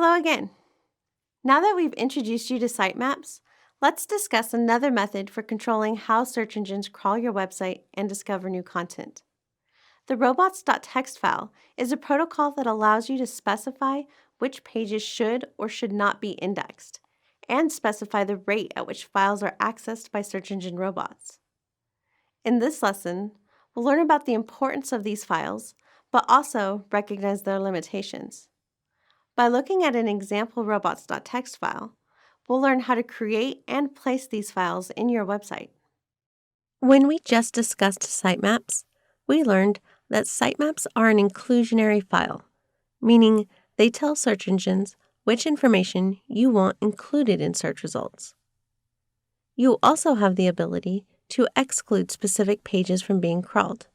Hello again. Now that we've introduced you to sitemaps, let's discuss another method for controlling how search engines crawl your website and discover new content. The robots.txt file is a protocol that allows you to specify which pages should or should not be indexed, and specify the rate at which files are accessed by search engine robots. In this lesson, we'll learn about the importance of these files, but also recognize their limitations. By looking at an example robots.txt file, we'll learn how to create and place these files in your website. When we just discussed sitemaps, we learned that sitemaps are an inclusionary file, meaning they tell search engines which information you want included in search results. You also have the ability to exclude specific pages from being crawled.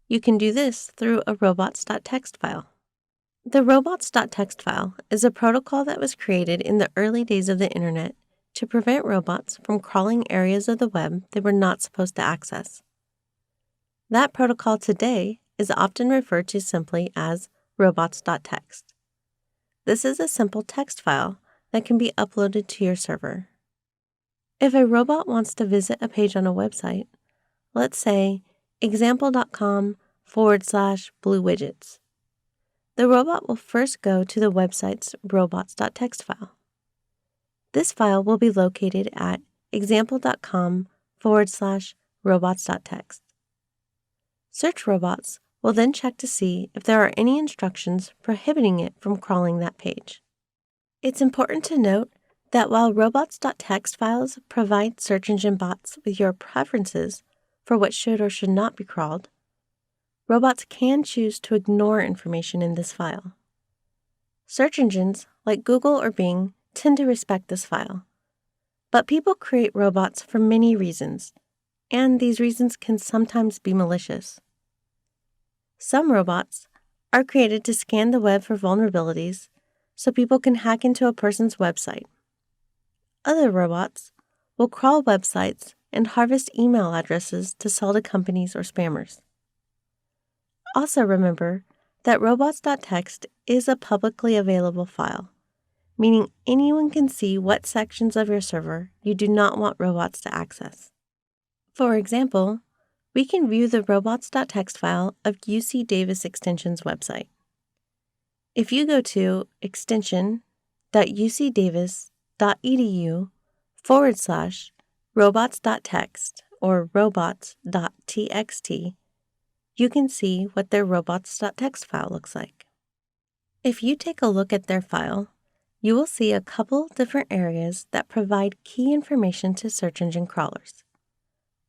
You can do this through a robots.txt file. The robots.txt file is a protocol that was created in the early days of the internet to prevent robots from crawling areas of the web they were not supposed to access. That protocol today is often referred to simply as robots.txt. This is a simple text file that can be uploaded to your server. If a robot wants to visit a page on a website, let's say example.com/blue widgets, the robot will first go to the website's robots.txt file. This file will be located at example.com/robots.txt. Search robots will then check to see if there are any instructions prohibiting it from crawling that page. It's important to note that while robots.txt files provide search engine bots with your preferences for what should or should not be crawled, robots can choose to ignore information in this file. Search engines like Google or Bing tend to respect this file, but people create robots for many reasons, and these reasons can sometimes be malicious. Some robots are created to scan the web for vulnerabilities so people can hack into a person's website. Other robots will crawl websites and harvest email addresses to sell to companies or spammers. Also remember that robots.txt is a publicly available file, meaning anyone can see what sections of your server you do not want robots to access. For example, we can view the robots.txt file of UC Davis Extension's website. If you go to extension.ucdavis.edu/robots.txt or robots.txt, you can see what their robots.txt file looks like. If you take a look at their file, you will see a couple different areas that provide key information to search engine crawlers.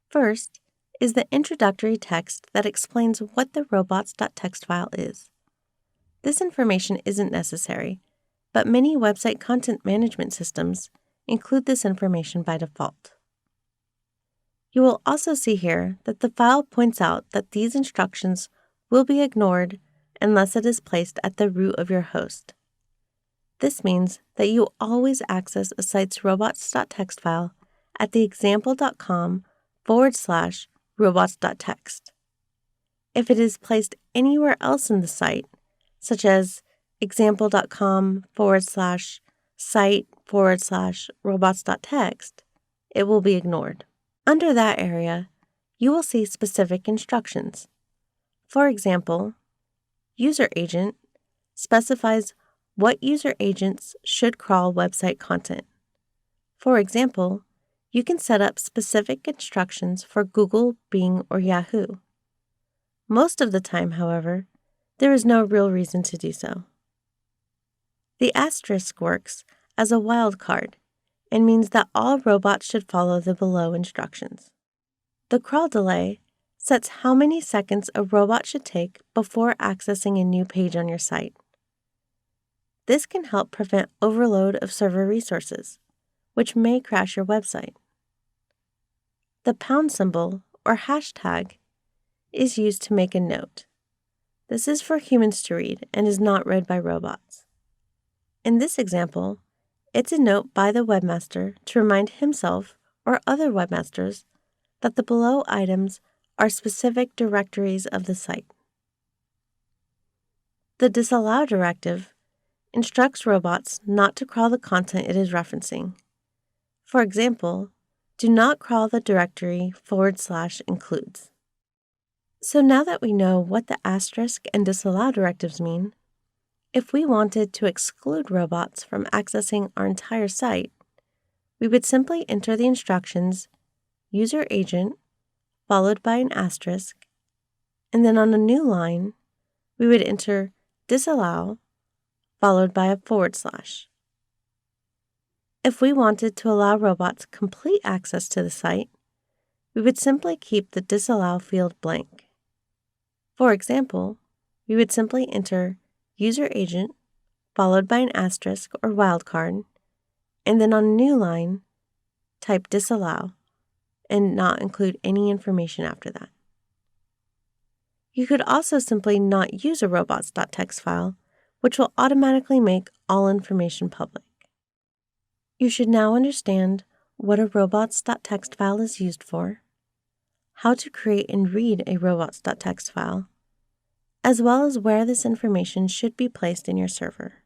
First is the introductory text that explains what the robots.txt file is. This information isn't necessary, but many website content management systems include this information by default. You will also see here that the file points out that these instructions will be ignored unless it is placed at the root of your host. This means that you always access a site's robots.txt file at the example.com/robots.txt. If it is placed anywhere else in the site, such as example.com/site/robots.txt, it will be ignored. Under that area, you will see specific instructions. For example, user agent specifies what user agents should crawl website content. For example, you can set up specific instructions for Google, Bing, or Yahoo. Most of the time, however, there is no real reason to do so. The asterisk works as a wildcard and means that all robots should follow the below instructions. The crawl delay sets how many seconds a robot should take before accessing a new page on your site. This can help prevent overload of server resources, which may crash your website. The pound symbol, or hashtag, is used to make a note. This is for humans to read and is not read by robots. In this example, it's a note by the webmaster to remind himself or other webmasters that the below items are specific directories of the site. The disallow directive instructs robots not to crawl the content it is referencing. For example, do not crawl the directory /includes. So now that we know what the asterisk and disallow directives mean, if we wanted to exclude robots from accessing our entire site, we would simply enter the instructions user agent followed by an asterisk, and then on a new line, we would enter disallow followed by a /. If we wanted to allow robots complete access to the site, we would simply keep the disallow field blank. For example, we would simply enter user agent followed by an asterisk or wildcard, and then on a new line, type disallow and not include any information after that. You could also simply not use a robots.txt file, which will automatically make all information public. You should now understand what a robots.txt file is used for, how to create and read a robots.txt file, as well as where this information should be placed in your server.